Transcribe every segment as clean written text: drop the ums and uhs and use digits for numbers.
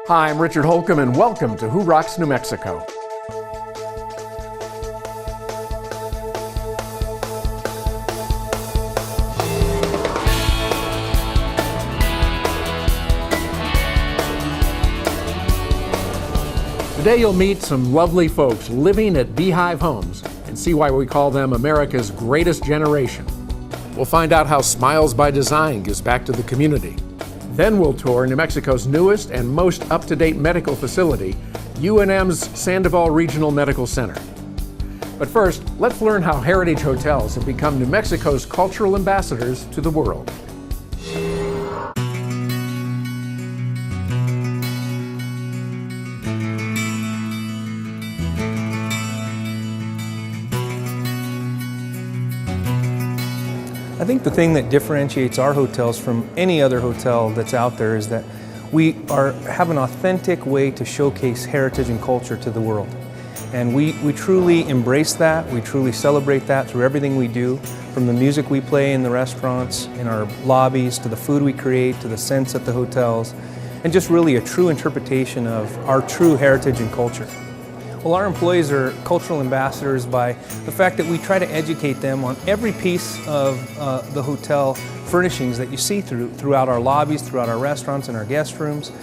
Hi, I'm Richard Holcomb, and welcome to Who Rocks New Mexico. Today you'll meet some lovely folks living at Beehive Homes and see why we call them America's greatest generation. We'll find out how Smiles by Design gives back to the community. Then we'll tour New Mexico's newest and most up-to-date medical facility, UNM's Sandoval Regional Medical Center. But first, let's learn how heritage hotels have become New Mexico's cultural ambassadors to the world. I think the thing that differentiates our hotels from any other hotel that's out there is that we have an authentic way to showcase heritage and culture to the world. And we truly embrace that, we truly celebrate that through everything we do, from the music we play in the restaurants, in our lobbies, to the food we create, to the scents at the hotels, and just really a true interpretation of our true heritage and culture. Well, our employees are cultural ambassadors by the fact that we try to educate them on every piece of the hotel furnishings that you see throughout our lobbies, throughout our restaurants and our guest rooms.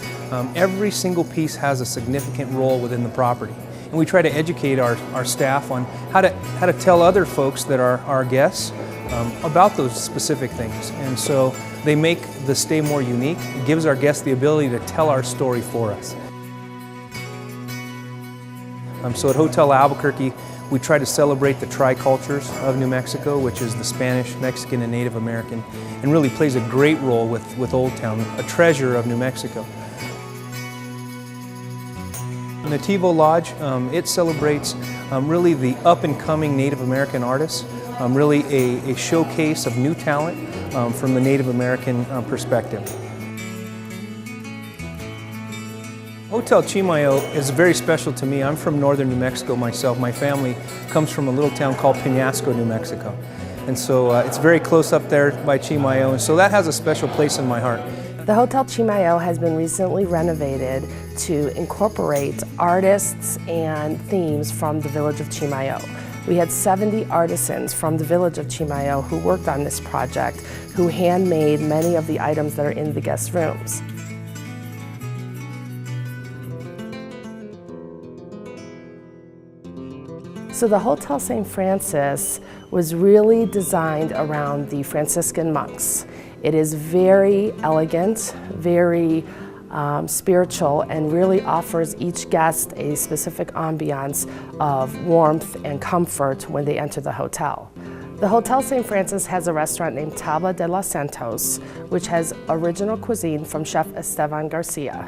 Every single piece has a significant role within the property. And we try to educate our staff on how to tell other folks that are our guests about those specific things. And so they make the stay more unique. It gives our guests the ability to tell our story for us. So at Hotel Albuquerque, we try to celebrate the tri-cultures of New Mexico, which is the Spanish, Mexican, and Native American, and really plays a great role with Old Town, a treasure of New Mexico. Nativo Lodge, it celebrates really the up-and-coming Native American artists, really a showcase of new talent from the Native American perspective. Hotel Chimayo is very special to me. I'm from northern New Mexico myself. My family comes from a little town called Peñasco, New Mexico. And so it's very close up there by Chimayo, and so that has a special place in my heart. The Hotel Chimayo has been recently renovated to incorporate artists and themes from the village of Chimayo. We had 70 artisans from the village of Chimayo who worked on this project, who handmade many of the items that are in the guest rooms. So the Hotel St. Francis was really designed around the Franciscan monks. It is very elegant, very spiritual, and really offers each guest a specific ambiance of warmth and comfort when they enter the hotel. The Hotel St. Francis has a restaurant named Tabla de los Santos, which has original cuisine from Chef Esteban Garcia.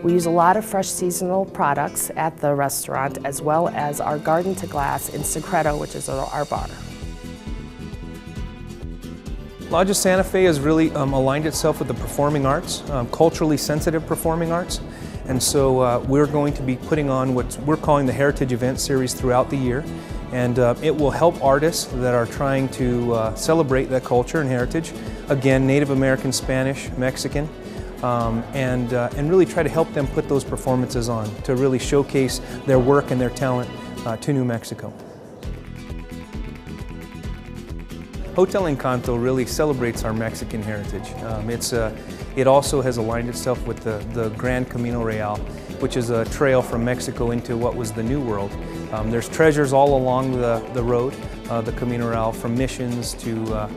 We use a lot of fresh seasonal products at the restaurant, as well as our garden to glass in Secreto, which is our bar. Lodge of Santa Fe has really aligned itself with the performing arts, culturally sensitive performing arts. And so we're going to be putting on what we're calling the Heritage Event Series throughout the year. And it will help artists that are trying to celebrate that culture and heritage. Again, Native American, Spanish, Mexican. And really try to help them put those performances on to really showcase their work and their talent to New Mexico. Hotel Encanto really celebrates our Mexican heritage. It also has aligned itself with the Grand Camino Real, which is a trail from Mexico into what was the New World. There's treasures all along the road, the Camino Real, from missions to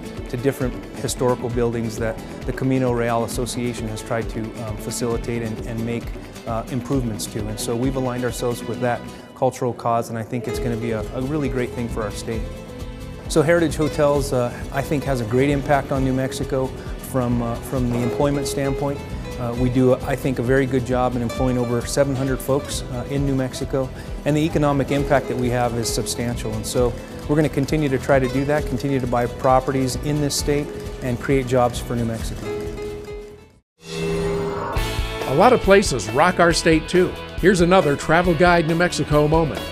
different historical buildings that the Camino Real Association has tried to facilitate and make improvements to. And so we've aligned ourselves with that cultural cause, and I think it's going to be a really great thing for our state. So Heritage Hotels, I think, has a great impact on New Mexico from the employment standpoint. We do, I think, a very good job in employing over 700 folks in New Mexico, and the economic impact that we have is substantial. And so we're going to continue to try to do that, continue to buy properties in this state, and create jobs for New Mexico. A lot of places rock our state too. Here's another Travel Guide New Mexico moment.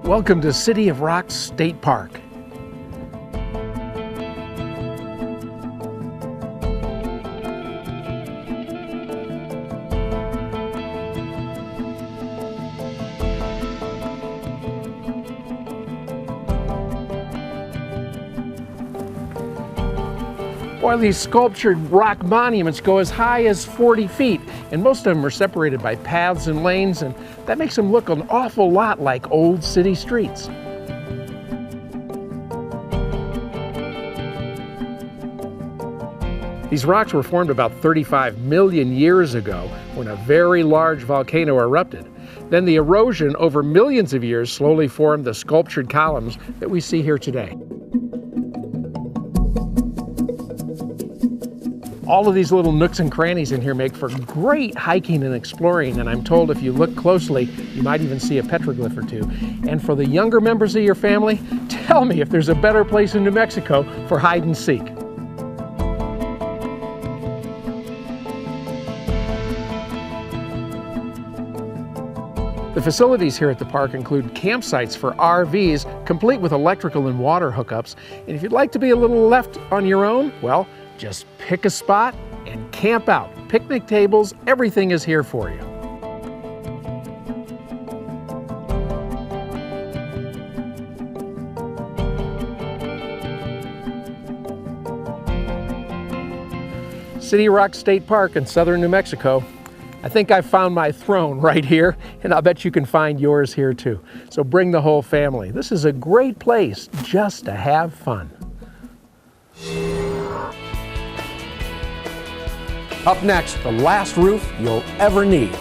Welcome to City of Rocks State Park. Well, these sculptured rock monuments go as high as 40 feet, and most of them are separated by paths and lanes, and that makes them look an awful lot like old city streets. These rocks were formed about 35 million years ago when a very large volcano erupted. Then the erosion over millions of years slowly formed the sculptured columns that we see here today. All of these little nooks and crannies in here make for great hiking and exploring, and I'm told if you look closely, you might even see a petroglyph or two. And for the younger members of your family, tell me if there's a better place in New Mexico for hide and seek. The facilities here at the park include campsites for RVs, complete with electrical and water hookups. And if you'd like to be a little left on your own, well, just pick a spot and camp out. Picnic tables, everything is here for you. City Rock State Park in southern New Mexico. I think I found my throne right here, and I'll bet you can find yours here too. So bring the whole family. This is a great place just to have fun. Up next, the last roof you'll ever need.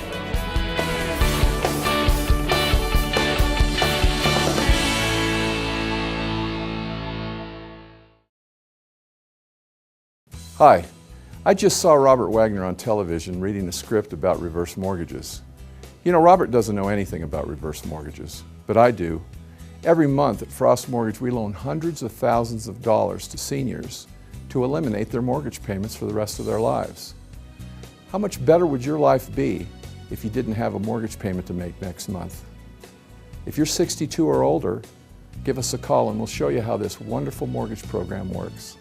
Hi, I just saw Robert Wagner on television reading a script about reverse mortgages. You know, Robert doesn't know anything about reverse mortgages, but I do. Every month at Frost Mortgage, we loan hundreds of thousands of dollars to seniors to eliminate their mortgage payments for the rest of their lives. How much better would your life be if you didn't have a mortgage payment to make next month? If you're 62 or older, give us a call and we'll show you how this wonderful mortgage program works.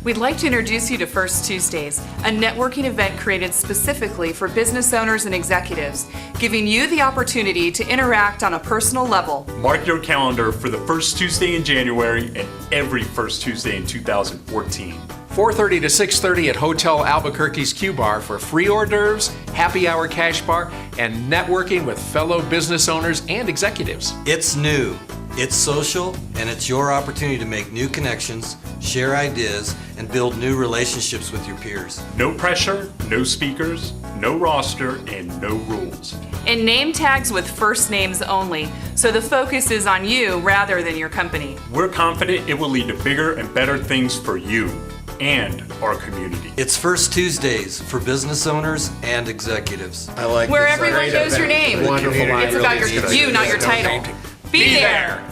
We'd like to introduce you to First Tuesdays, a networking event created specifically for business owners and executives, giving you the opportunity to interact on a personal level. Mark your calendar for the first Tuesday in January and every first Tuesday in 2014. 4:30 to 6:30 at Hotel Albuquerque's Q Bar for free hors d'oeuvres, happy hour cash bar, and networking with fellow business owners and executives. It's new, it's social, and it's your opportunity to make new connections, share ideas, and build new relationships with your peers. No pressure, no speakers, no roster, and no rules. And name tags with first names only, so the focus is on you rather than your company. We're confident it will lead to bigger and better things for you and our community. It's First Tuesdays for business owners and executives. I like Where this. everyone knows your name. Wonderful. It's about you, not your title. Be there.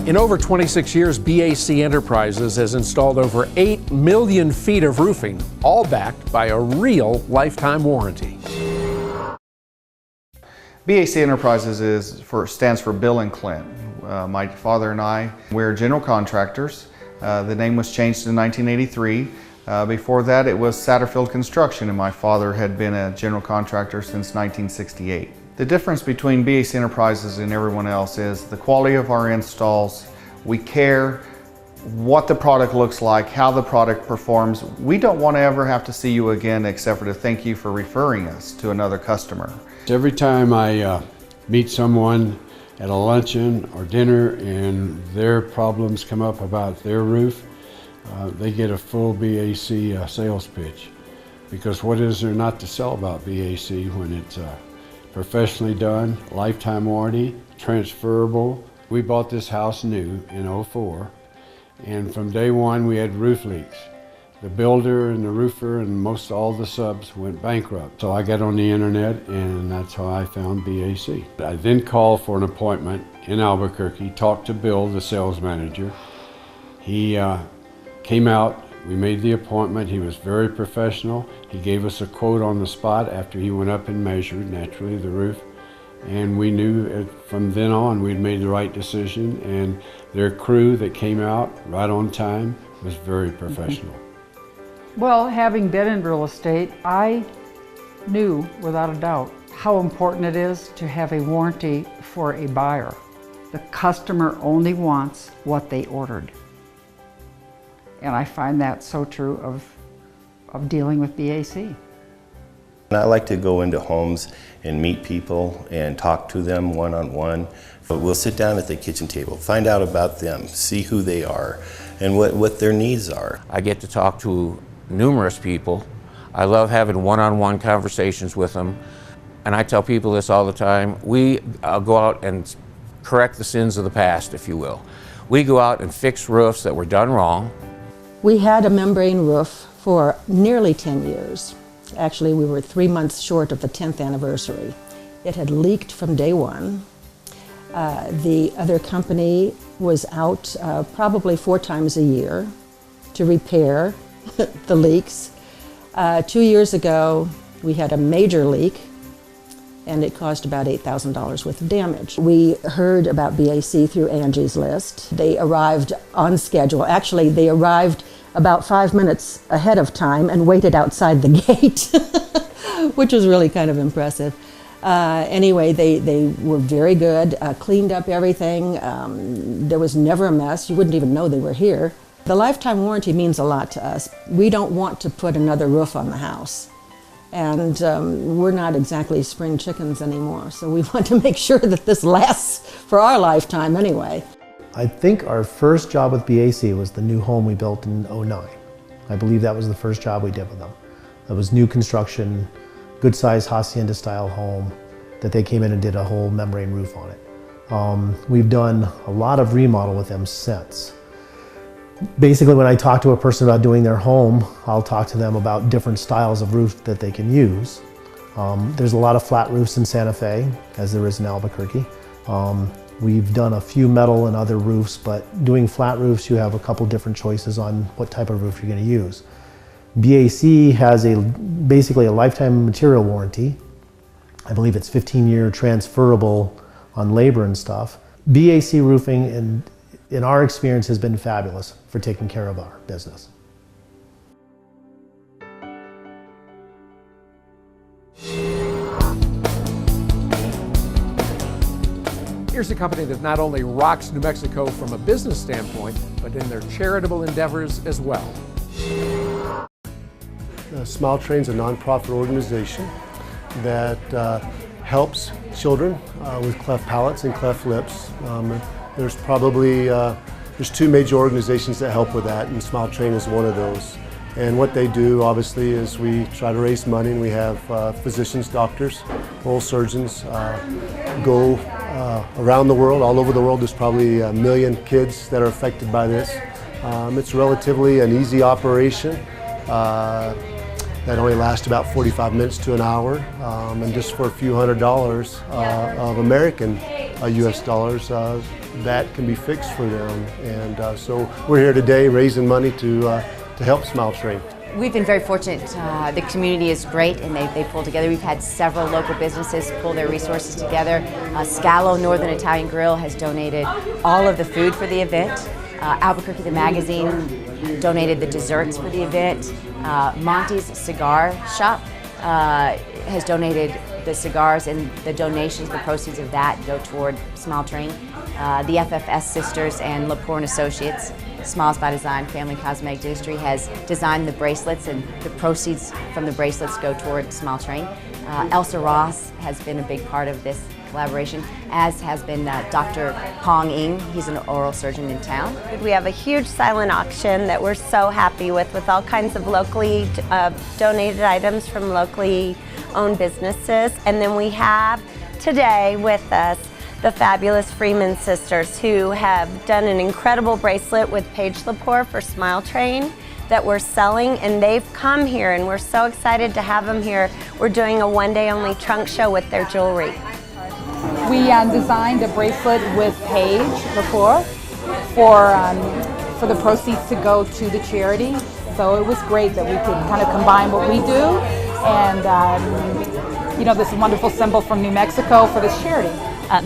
In over 26 years, BAC Enterprises has installed over 8 million feet of roofing, all backed by a real lifetime warranty. BAC Enterprises stands for Bill and Clint. My father and I, we're general contractors. The name was changed in 1983. Before that, it was Satterfield Construction, and my father had been a general contractor since 1968. The difference between BAC Enterprises and everyone else is the quality of our installs. We care what the product looks like, how the product performs. We don't want to ever have to see you again except for to thank you for referring us to another customer. Every time I meet someone at a luncheon or dinner and their problems come up about their roof, they get a full BAC sales pitch. Because what is there not to sell about BAC when it's professionally done, lifetime warranty, transferable. We bought this house new in '04, and from day one we had roof leaks. The builder and the roofer and most all the subs went bankrupt. So I got on the internet and that's how I found BAC. I then called for an appointment in Albuquerque, talked to Bill, the sales manager. He came out, We made the appointment. He was very professional. He gave us a quote on the spot after he went up and measured, naturally, the roof. And we knew from then on we'd made the right decision, and their crew that came out right on time was very professional. Well, having been in real estate, I knew without a doubt how important it is to have a warranty for a buyer. The customer only wants what they ordered. And I find that so true of dealing with BAC. I like to go into homes and meet people and talk to them one-on-one. But we'll sit down at the kitchen table, find out about them, see who they are, and what their needs are. I get to talk to numerous people. I love having one-on-one conversations with them. And I tell people this all the time. We go out and correct the sins of the past, if you will. We go out and fix roofs that were done wrong. We had a membrane roof for nearly 10 years. Actually, we were 3 months short of the 10th anniversary. It had leaked from day one. The other company was out probably 4 times a year to repair the leaks. 2 years ago, we had a major leak, and it caused about $8,000 worth of damage. We heard about BAC through Angie's List. They arrived on schedule. Actually, they arrived about 5 minutes ahead of time and waited outside the gate, which was really kind of impressive. Anyway, they were very good, cleaned up everything. There was never a mess. You wouldn't even know they were here. The lifetime warranty means a lot to us. We don't want to put another roof on the house. And we're not exactly spring chickens anymore, so we want to make sure that this lasts for our lifetime anyway. I think our first job with BAC was the new home we built in '09. I believe that was the first job we did with them. That was new construction, good sized hacienda style home that they came in and did a whole membrane roof on it. We've done a lot of remodel with them since. Basically, when I talk to a person about doing their home, I'll talk to them about different styles of roof that they can use. There's a lot of flat roofs in Santa Fe, as there is in Albuquerque. We've done a few metal and other roofs, but doing flat roofs, you have a couple different choices on what type of roof you're going to use. BAC has basically a lifetime material warranty. I believe it's 15-year transferable on labor and stuff. BAC roofing, in our experience, has been fabulous for taking care of our business. Here's a company that not only rocks New Mexico from a business standpoint, but in their charitable endeavors as well. Smile Train's a nonprofit organization that helps children with cleft palates and cleft lips. There's probably there's 2 major organizations that help with that, and Smile Train is one of those. And what they do, obviously, is we try to raise money, and we have physicians, doctors, oral surgeons go around the world, all over the world. There's probably 1 million kids that are affected by this. It's relatively an easy operation that only lasts about 45 minutes to an hour, and just for a few $100s of American US dollars, that can be fixed for them. And so we're here today raising money to help Smile Train. We've been very fortunate. The community is great, and they pull together. We've had several local businesses pull their resources together. Scalo Northern Italian Grill has donated all of the food for the event. Albuquerque the Magazine donated the desserts for the event. Monty's Cigar Shop has donated the cigars, and the donations, the proceeds of that go toward Smile Train. The FFS Sisters and Lepore & Associates, Smiles by Design Family Cosmetic Industry, has designed the bracelets, and the proceeds from the bracelets go toward Smile Train. Elsa Ross has been a big part of this collaboration, as has been Dr. Pong Ing. He's an oral surgeon in town. We have a huge silent auction that we're so happy with all kinds of locally donated items from locally owned businesses. And then we have today with us the fabulous Freeman sisters, who have done an incredible bracelet with Paige Lepore for Smile Train that we're selling, and they've come here, and we're so excited to have them here. We're doing a one-day-only trunk show with their jewelry. We designed a bracelet with Paige Lepore for the proceeds to go to the charity. So it was great that we could kind of combine what we do and, this wonderful symbol from New Mexico for this charity.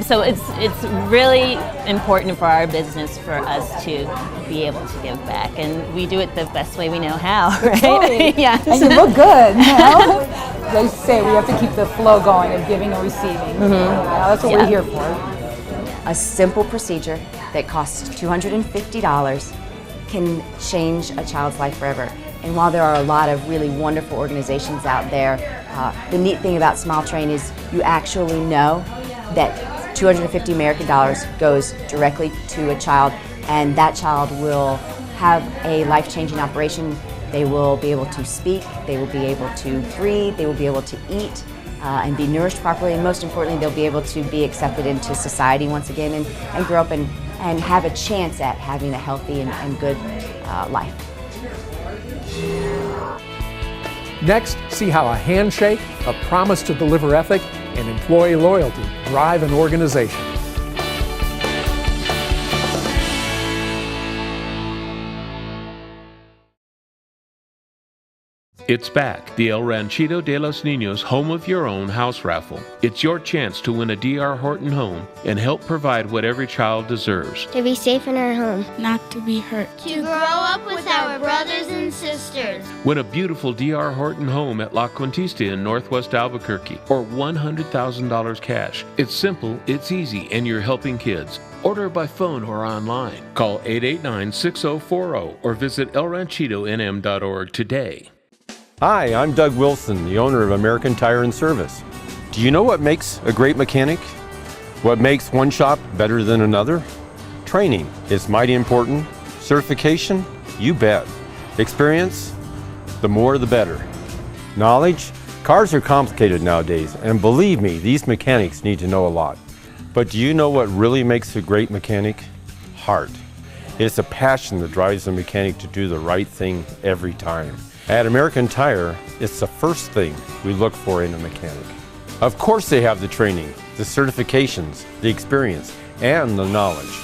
So it's really important for our business for us to be able to give back, and we do it the best way we know how, right? Totally. Yeah. And you look good, They say we have to keep the flow going of giving and receiving. That's what we're here for. A simple procedure that costs $250 can change a child's life forever. And while there are a lot of really wonderful organizations out there, the neat thing about Smile Train is you actually know that $250 American dollars goes directly to a child, and that child will have a life-changing operation. They will be able to speak, they will be able to breathe, they will be able to eat and be nourished properly, and most importantly, they'll be able to be accepted into society once again and grow up and have a chance at having a healthy and good life. Next, see how a handshake, a promise to deliver ethic, and employee loyalty drive an organization. It's back, the El Ranchito de los Niños Home of Your Own house raffle. It's your chance to win a D.R. Horton home and help provide what every child deserves. To be safe in our home. Not to be hurt. To grow up with our brothers and sisters. Win a beautiful D.R. Horton home at La Quintista in Northwest Albuquerque, or $100,000 cash. It's simple, it's easy, and you're helping kids. Order by phone or online. Call 889-6040 or visit elranchitonm.org today. Hi, I'm Doug Wilson, the owner of American Tire and Service. Do you know what makes a great mechanic? What makes one shop better than another? Training is mighty important. Certification? You bet. Experience? The more the better. Knowledge? Cars are complicated nowadays, and believe me, these mechanics need to know a lot. But do you know what really makes a great mechanic? Heart. It's a passion that drives a mechanic to do the right thing every time. At American Tire, it's the first thing we look for in a mechanic. Of course they have the training, the certifications, the experience, and the knowledge.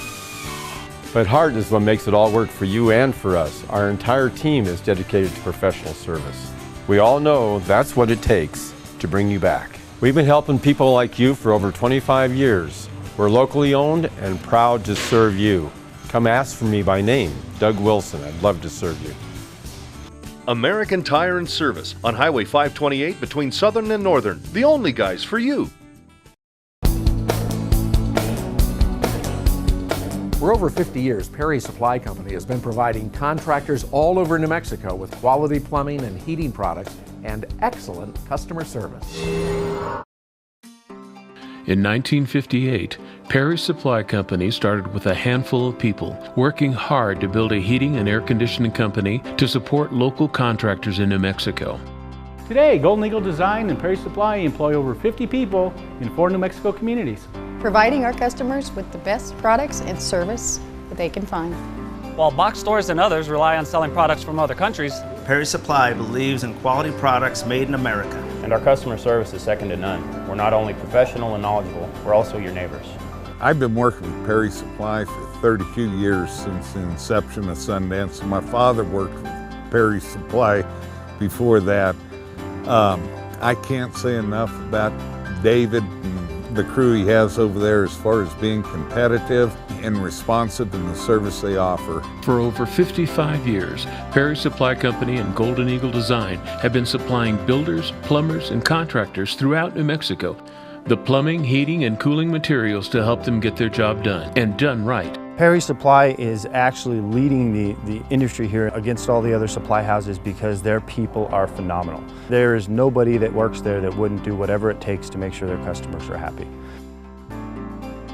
But heart is what makes it all work for you and for us. Our entire team is dedicated to professional service. We all know that's what it takes to bring you back. We've been helping people like you for over 25 years. We're locally owned and proud to serve you. Come ask for me by name, Doug Wilson. I'd love to serve you. American Tire and Service on Highway 528 between Southern and Northern. The only guys for you. For over 50 years, Perry Supply Company has been providing contractors all over New Mexico with quality plumbing and heating products and excellent customer service. In 1958, Perry Supply Company started with a handful of people, working hard to build a heating and air conditioning company to support local contractors in New Mexico. Today, Golden Eagle Design and Perry Supply employ over 50 people in 4 New Mexico communities, providing our customers with the best products and service that they can find. While box stores and others rely on selling products from other countries, Perry Supply believes in quality products made in America. And our customer service is second to none. We're not only professional and knowledgeable, we're also your neighbors. I've been working with Perry Supply for 32 years since the inception of Sundance. My father worked with Perry Supply before that. I can't say enough about David and the crew he has over there as far as being competitive and responsive in the service they offer. For over 55 years, Perry Supply Company and Golden Eagle Design have been supplying builders, plumbers, and contractors throughout New Mexico the plumbing, heating, and cooling materials to help them get their job done, and done right. Perry Supply is actually leading the industry here against all the other supply houses because their people are phenomenal. There is nobody that works there that wouldn't do whatever it takes to make sure their customers are happy.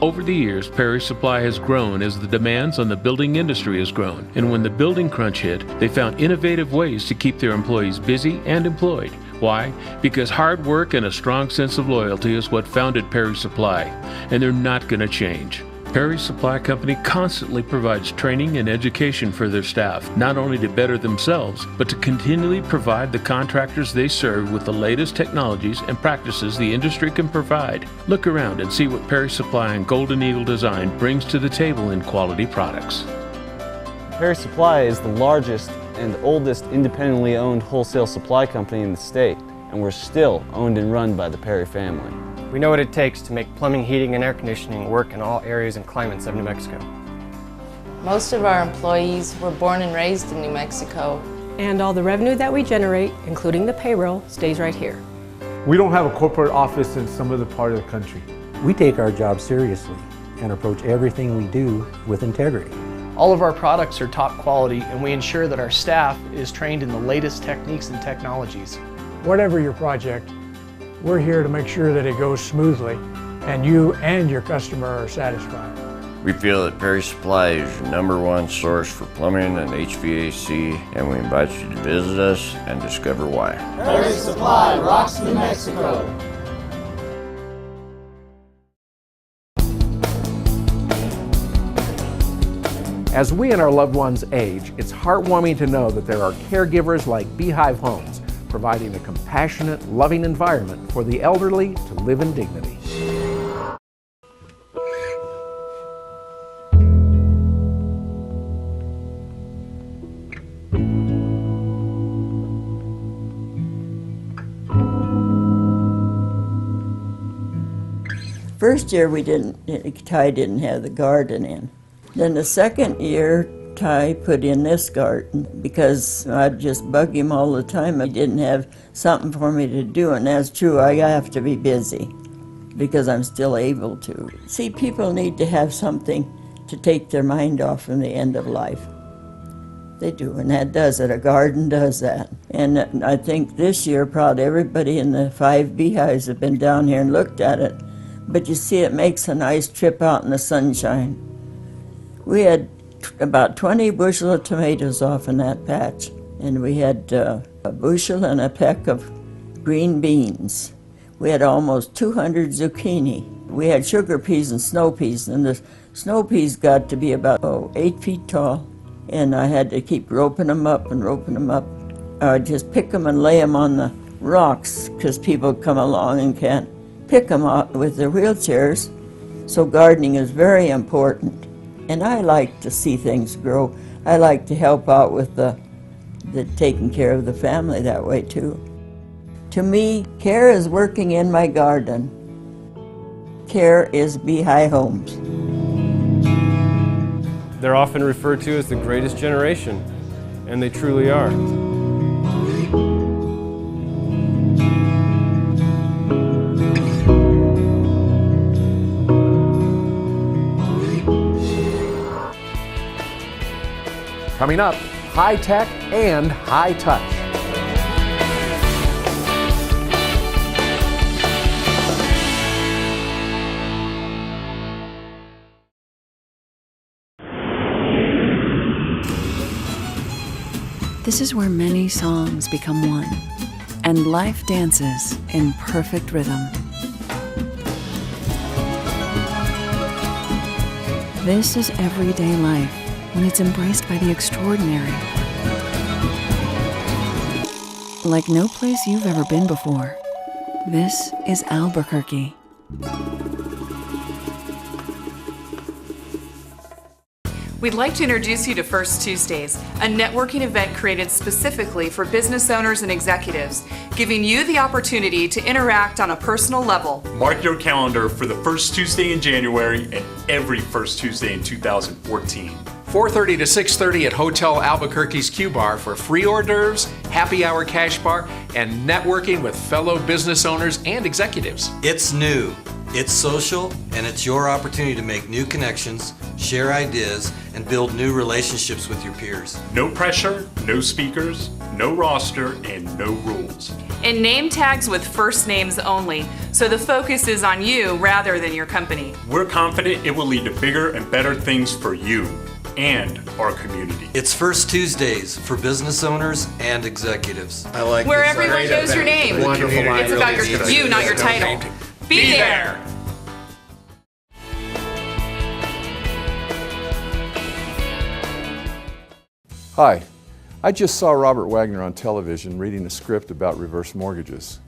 Over the years, Perry Supply has grown as the demands on the building industry has grown. And when the building crunch hit, they found innovative ways to keep their employees busy and employed. Why? Because hard work and a strong sense of loyalty is what founded Perry Supply, and they're not going to change. Perry Supply Company constantly provides training and education for their staff, not only to better themselves, but to continually provide the contractors they serve with the latest technologies and practices the industry can provide. Look around and see what Perry Supply and Golden Eagle Design brings to the table in quality products. Perry Supply is the largest and oldest independently owned wholesale supply company in the state, and we're still owned and run by the Perry family. We know what it takes to make plumbing, heating, and air conditioning work in all areas and climates of New Mexico. Most of our employees were born and raised in New Mexico. And all the revenue that we generate, including the payroll, stays right here. We don't have a corporate office in some other part of the country. We take our job seriously and approach everything we do with integrity. All of our products are top quality, and we ensure that our staff is trained in the latest techniques and technologies. Whatever your project, we're here to make sure that it goes smoothly and you and your customer are satisfied. We feel that Perry Supply is your #1 source for plumbing and HVAC, and we invite you to visit us and discover why. Perry Supply rocks New Mexico. As we and our loved ones age, it's heartwarming to know that there are caregivers like Beehive Homes, providing a compassionate, loving environment for the elderly to live in dignity. First year Ty didn't have the garden in. Then the second year, Ty put in this garden because I'd just bug him all the time. He didn't have something for me to do, and that's true. I have to be busy because I'm still able to. See, people need to have something to take their mind off from the end of life. They do, and that does it. A garden does that. And I think this year, probably everybody in the 5 beehives have been down here and looked at it. But you see, it makes a nice trip out in the sunshine. We had about 20 bushel of tomatoes off in that patch, and we had a bushel and a peck of green beans. We had almost 200 zucchini. We had sugar peas and snow peas, and the snow peas got to be about 8 feet tall, and I had to keep roping them up and roping them up. I'd just pick them and lay them on the rocks because people come along and can't pick them up with their wheelchairs. So gardening is very important. And I like to see things grow. I like to help out with the taking care of the family that way too. To me, care is working in my garden. Care is Beehive Homes. They're often referred to as the greatest generation, and they truly are. Coming up, high tech and high touch. This is where many songs become one, and life dances in perfect rhythm. This is everyday life when it's embraced by the extraordinary. Like no place you've ever been before, this is Albuquerque. We'd like to introduce you to First Tuesdays, a networking event created specifically for business owners and executives, giving you the opportunity to interact on a personal level. Mark your calendar for the first Tuesday in January and every first Tuesday in 2014. 4:30 to 6:30 at Hotel Albuquerque's Q Bar for free hors d'oeuvres, happy hour cash bar, and networking with fellow business owners and executives. It's new, it's social, and it's your opportunity to make new connections, share ideas, and build new relationships with your peers. No pressure, no speakers, no roster, and no rules. And name tags with first names only, so the focus is on you rather than your company. We're confident it will lead to bigger and better things for you and our community. It's First Tuesdays for business owners and executives. I like where everyone knows your name. Wonderful. It's about you, not your title. Be there. Hi, I just saw Robert Wagner on television reading a script about reverse mortgages.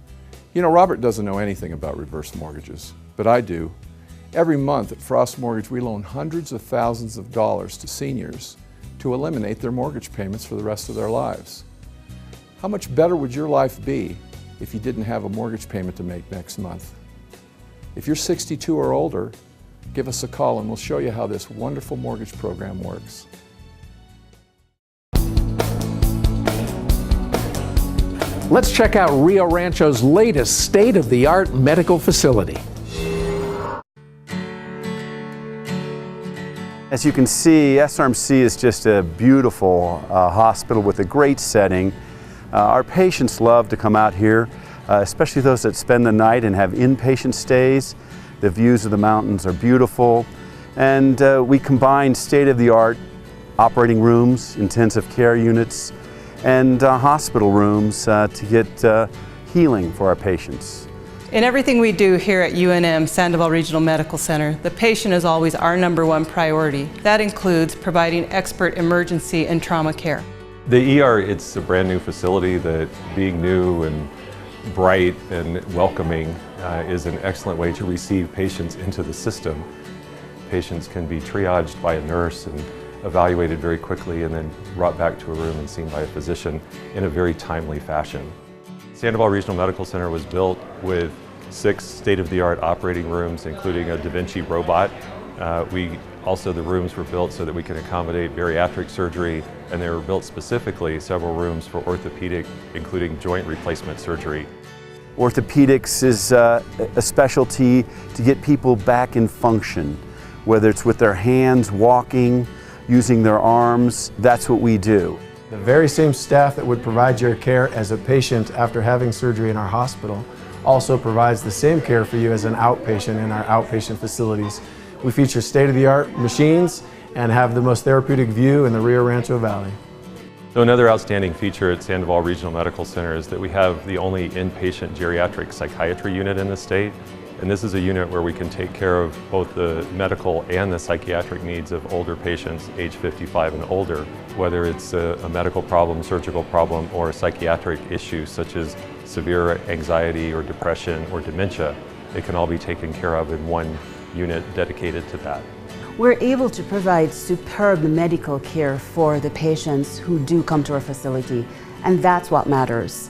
You know, Robert doesn't know anything about reverse mortgages, but I do. Every month at Frost Mortgage, we loan hundreds of thousands of dollars to seniors to eliminate their mortgage payments for the rest of their lives. How much better would your life be if you didn't have a mortgage payment to make next month? If you're 62 or older, give us a call and we'll show you how this wonderful mortgage program works. Let's check out Rio Rancho's latest state-of-the-art medical facility. As you can see, SRMC is just a beautiful hospital with a great setting. Our patients love to come out here, especially those that spend the night and have inpatient stays. The views of the mountains are beautiful, and we combine state-of-the-art operating rooms, intensive care units, and hospital rooms to get healing for our patients. In everything we do here at UNM Sandoval Regional Medical Center, the patient is always our #1 priority. That includes providing expert emergency and trauma care. The ER, it's a brand new facility that, being new and bright and welcoming, is an excellent way to receive patients into the system. Patients can be triaged by a nurse and evaluated very quickly and then brought back to a room and seen by a physician in a very timely fashion. Sandoval Regional Medical Center was built with 6 state-of-the-art operating rooms, including a Da Vinci robot. The rooms were built so that we can accommodate bariatric surgery, and they were built specifically, several rooms for orthopedic, including joint replacement surgery. Orthopedics is a specialty to get people back in function, whether it's with their hands, walking, using their arms. That's what we do. The very same staff that would provide your care as a patient after having surgery in our hospital also provides the same care for you as an outpatient in our outpatient facilities. We feature state-of-the-art machines and have the most therapeutic view in the Rio Rancho Valley. So another outstanding feature at Sandoval Regional Medical Center is that we have the only inpatient geriatric psychiatry unit in the state. And this is a unit where we can take care of both the medical and the psychiatric needs of older patients age 55 and older, whether it's a medical problem, surgical problem, or a psychiatric issue such as severe anxiety or depression or dementia. It can all be taken care of in one unit dedicated to that. We're able to provide superb medical care for the patients who do come to our facility, and that's what matters.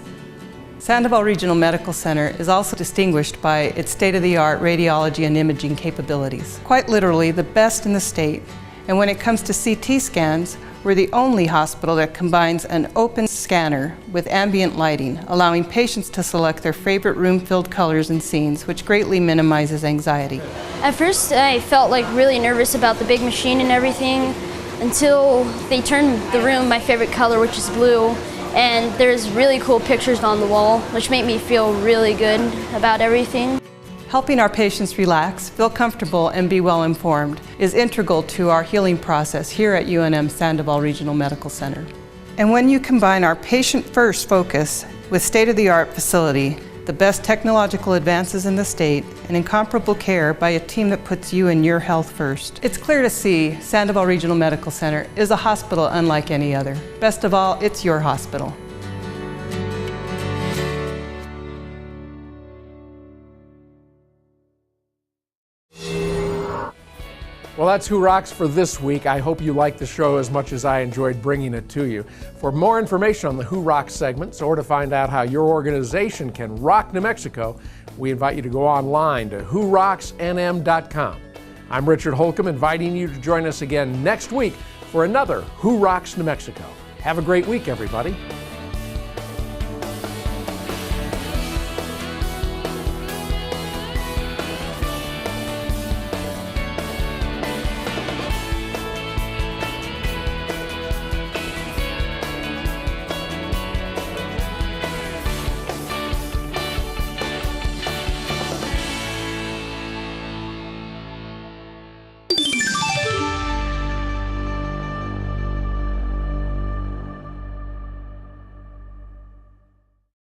Sandoval Regional Medical Center is also distinguished by its state-of-the-art radiology and imaging capabilities. Quite literally the best in the state. And when it comes to CT scans, we're the only hospital that combines an open scanner with ambient lighting, allowing patients to select their favorite room-filled colors and scenes, which greatly minimizes anxiety. At first I felt really nervous about the big machine and everything until they turned the room my favorite color, which is blue. And there's really cool pictures on the wall, which make me feel really good about everything. Helping our patients relax, feel comfortable, and be well informed is integral to our healing process here at UNM Sandoval Regional Medical Center. And when you combine our patient-first focus with state-of-the-art facility, the best technological advances in the state, and incomparable care by a team that puts you and your health first, it's clear to see Sandoval Regional Medical Center is a hospital unlike any other. Best of all, it's your hospital. Well, that's Who Rocks for this week. I hope you liked the show as much as I enjoyed bringing it to you. For more information on the Who Rocks segments or to find out how your organization can rock New Mexico, we invite you to go online to whorocksnm.com. I'm Richard Holcomb, inviting you to join us again next week for another Who Rocks New Mexico. Have a great week, everybody.